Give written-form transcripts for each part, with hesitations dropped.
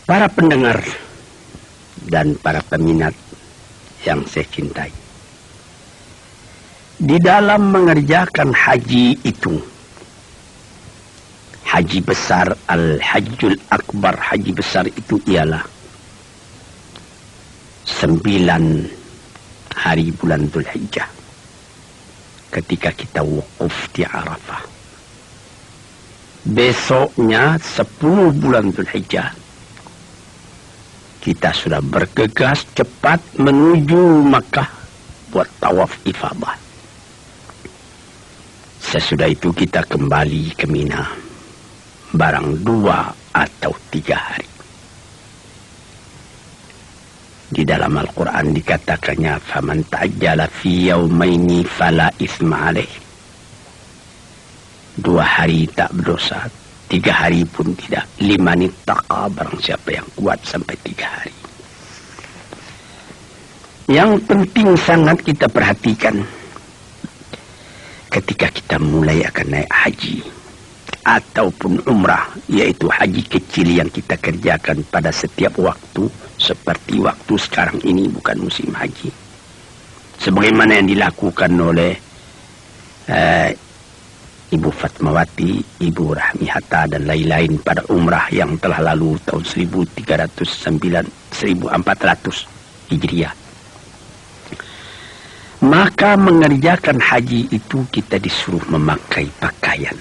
Para pendengar dan para peminat yang saya cintai, di dalam mengerjakan haji itu, haji besar, Al-Hajjul Akbar, haji besar itu ialah 9 hari bulan Dzulhijjah ketika kita wukuf di Arafah. Besoknya 10 bulan Dzulhijjah kita sudah bergegas cepat menuju Makkah buat tawaf ifadah. Sesudah itu kita kembali ke Mina barang 2 atau 3 hari. Di dalam Al-Quran dikatakannya, faman ta'ajjala fi yaumaini fala isma alaih. 2 hari tak berdosa, 3 hari pun tidak. 5 nittaqa, barang siapa yang kuat sampai 3 hari. Yang penting sangat kita perhatikan ketika kita mulai akan naik haji ataupun umrah, yaitu haji kecil yang kita kerjakan pada setiap waktu, seperti waktu sekarang ini bukan musim haji, sebagaimana yang dilakukan oleh Ibu Fatmawati, Ibu Rahmi Hatta dan lain-lain pada umrah yang telah lalu tahun 1400 Hijriah. Maka mengerjakan haji itu kita disuruh memakai pakaian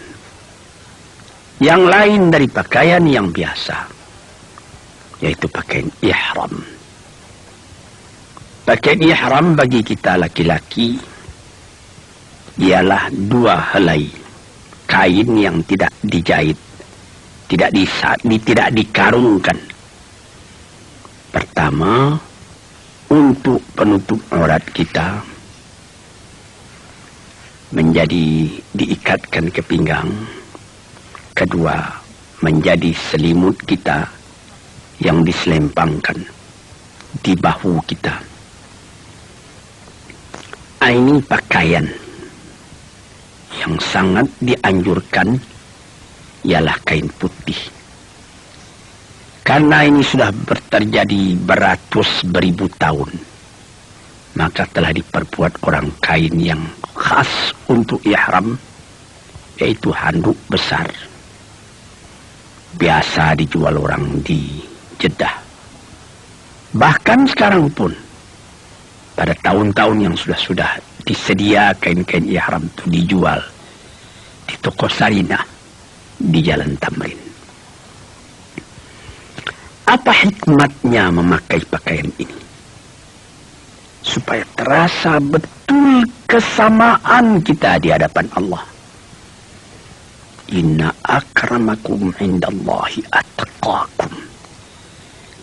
yang lain dari pakaian yang biasa, yaitu pakaian ihram. Pakaian ihram bagi kita laki-laki ialah 2 helai kain yang tidak dijahit, tidak dikarungkan. Pertama, untuk penutup aurat kita menjadi diikatkan ke pinggang. Kedua, menjadi selimut kita yang diselempangkan di bahu kita. Ini pakaian yang sangat dianjurkan ialah kain putih. Karena ini sudah terjadi beratus beribu tahun, maka telah diperbuat orang kain yang khas untuk ihram, yaitu handuk besar. Biasa dijual orang di Jeddah. Bahkan sekarang pun, pada tahun-tahun yang sudah disedia kain-kain ihram itu dijual di toko Sarinah di Jalan Tamrin. Apa hikmatnya memakai pakaian ini? Supaya terasa betul kesamaan kita di hadapan Allah. Inna akramakum indallahi atqakum.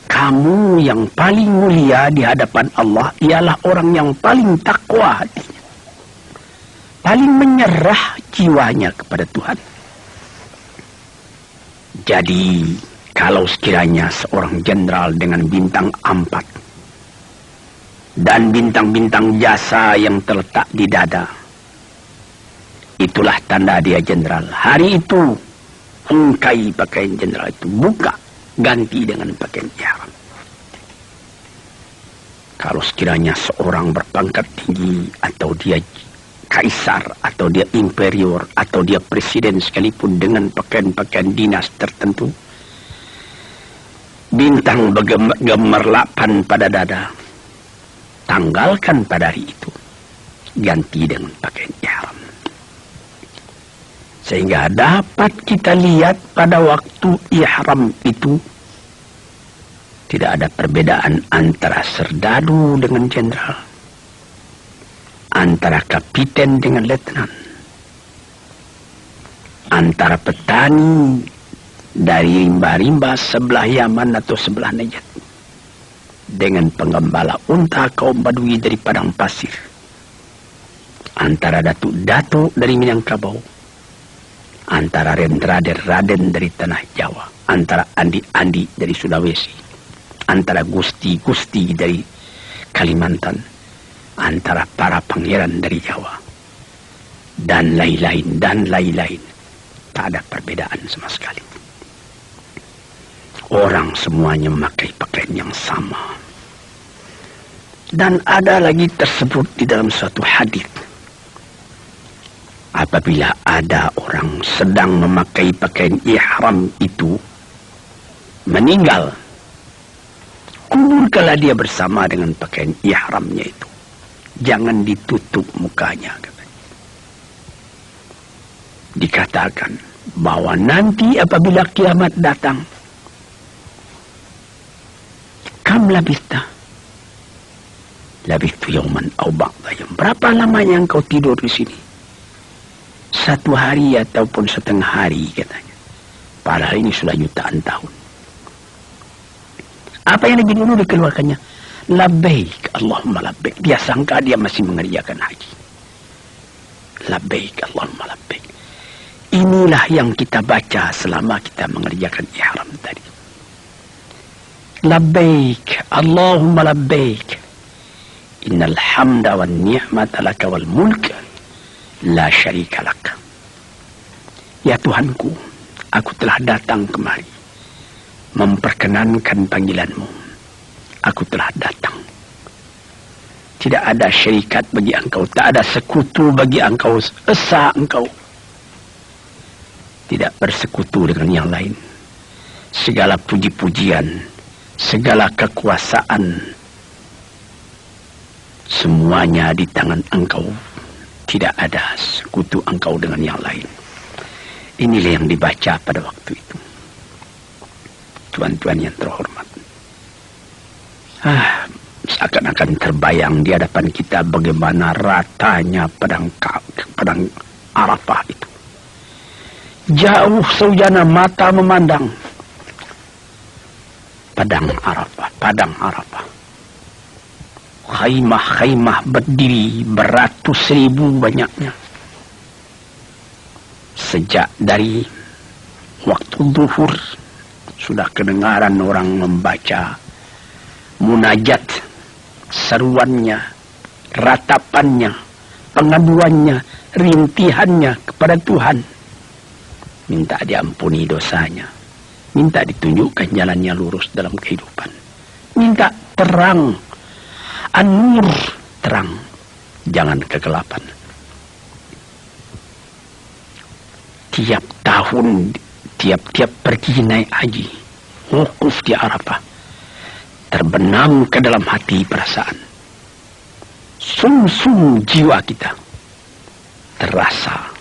Kamu yang paling mulia di hadapan Allah ialah orang yang paling takwa hatinya, paling menyerah jiwanya kepada Tuhan. Jadi kalau sekiranya seorang jenderal dengan bintang 4 dan bintang-bintang jasa yang terletak di dada, itulah tanda dia jenderal. Hari itu ungkai pakaian jenderal itu, buka, ganti dengan pakaian ihram. Kalau sekiranya seorang berpangkat tinggi, atau dia kaisar, atau dia imperior, atau dia presiden sekalipun dengan pakaian-pakaian dinas tertentu, bintang gemerlapan pada dada, tanggalkan pada hari itu, ganti dengan pakaian ihram. Sehingga dapat kita lihat pada waktu ihram itu tidak ada perbedaan antara serdadu dengan jenderal, antara kapiten dengan letnan, antara petani dari rimba-rimba sebelah Yaman atau sebelah Najd dengan penggembala unta kaum Badui dari padang pasir, antara datuk-datuk dari Minangkabau, antara raden dari tanah Jawa, antara andi-andi dari Sulawesi, antara gusti-gusti dari Kalimantan, antara para pangeran dari Jawa, dan lain-lain. Tak ada perbedaan sama sekali. orang semuanya memakai pakaian yang sama. Dan ada lagi tersebut di dalam suatu hadis, apabila ada orang sedang memakai pakaian ihram itu meninggal, kuburkanlah dia bersama dengan pakaian ihramnya itu. Jangan ditutup mukanya, katanya. Dikatakan bahwa nanti apabila kiamat datang, kam labista? Labistu yauman aw ba'da yaum. Berapa lamanya engkau tidur di sini? 1 hari ataupun setengah hari, katanya. Padahal ini sudah jutaan tahun. Apa yang lebih dulu dikeluarkannya? Labbaik Allahumma labbaik. Dia sangka dia masih mengerjakan haji. Labbaik Allahumma labbaik. Inilah yang kita baca selama kita mengerjakan ihram tadi. Labbaik Allahumma labbaik. Innal hamda wan ni'mata laka wal mulka la syarika lak. Ya Tuhanku, aku telah datang kemari memperkenankan panggilanmu. Aku telah datang. Tidak ada syarikat bagi engkau, tak ada sekutu bagi engkau, esa engkau. Tidak bersekutu dengan yang lain. Segala puji-pujian, segala kekuasaan, semuanya di tangan engkau. Tidak ada sekutu engkau dengan yang lain. Inilah yang dibaca pada waktu itu. Tuan-tuan yang terhormat. Seakan-akan terbayang di hadapan kita bagaimana ratanya padang Arafah itu. Jauh saujana mata memandang padang Arafah. Khaimah-khaimah berdiri beratus ribu banyaknya. Sejak dari waktu zuhur sudah kedengaran orang membaca munajat, seruannya, ratapannya, pengaduannya, rintihannya kepada Tuhan. Minta diampuni dosanya, minta ditunjukkan jalannya lurus dalam kehidupan, minta terang, an-nur, terang, jangan kegelapan. Tiap tahun, tiap pergi naik haji, wukuf di Arafah, terbenam ke dalam hati perasaan. Sum-sum jiwa kita terasa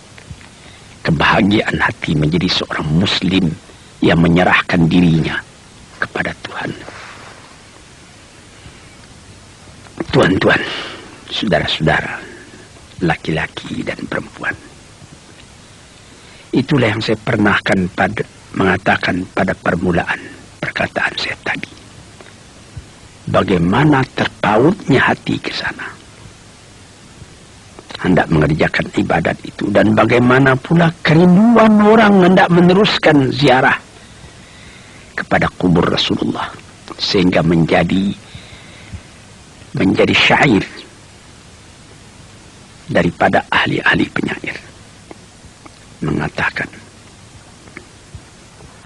kebahagiaan hati menjadi seorang muslim yang menyerahkan dirinya kepada Tuhan. Tuan-tuan, saudara-saudara, laki-laki dan perempuan, itulah yang saya pernahkan mengatakan pada permulaan perkataan saya tadi. Bagaimana terpautnya hati ke sana, hendak mengerjakan ibadat itu, dan bagaimana pula kerinduan orang hendak meneruskan ziarah kepada kubur Rasulullah, sehingga menjadi syair daripada ahli-ahli penyair mengatakan,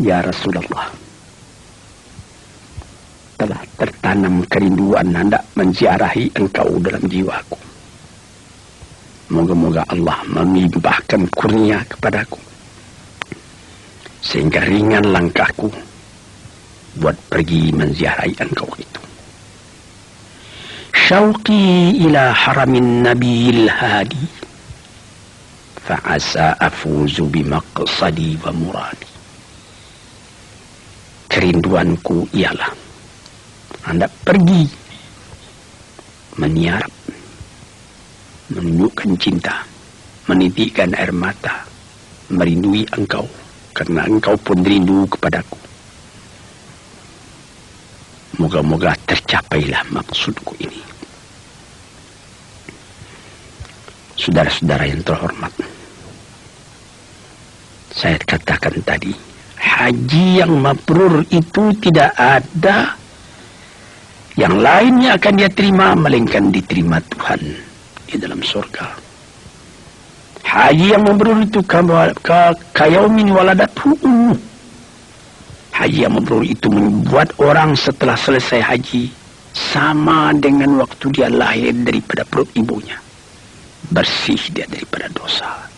ya Rasulullah, telah tertanam kerinduan hendak menziarahi engkau dalam jiwaku. Moga-moga Allah melimpahkan kurnia kepadaku, sehingga ringan langkahku buat pergi menziarahi engkau itu. Syauqi ila haramin nabiyil hadi, fa'asa afuzu bimaqsadi wa muradi. Kerinduanku ialah hendak pergi meniarap, menunjukkan cinta, menitikkan air mata, merindui engkau, karena engkau pun rindu kepadaku. Moga-moga tercapailah maksudku ini. Saudara-saudara yang terhormat, saya katakan tadi, haji yang mabrur itu tidak ada yang lainnya akan dia terima melainkan diterima Tuhan di dalam surga. Haji yang mabrur itu kayaumin waladathu ummuh, Haji yang mabrur itu membuat orang setelah selesai haji sama dengan waktu dia lahir daripada perut ibunya. Bersih dia daripada dosa.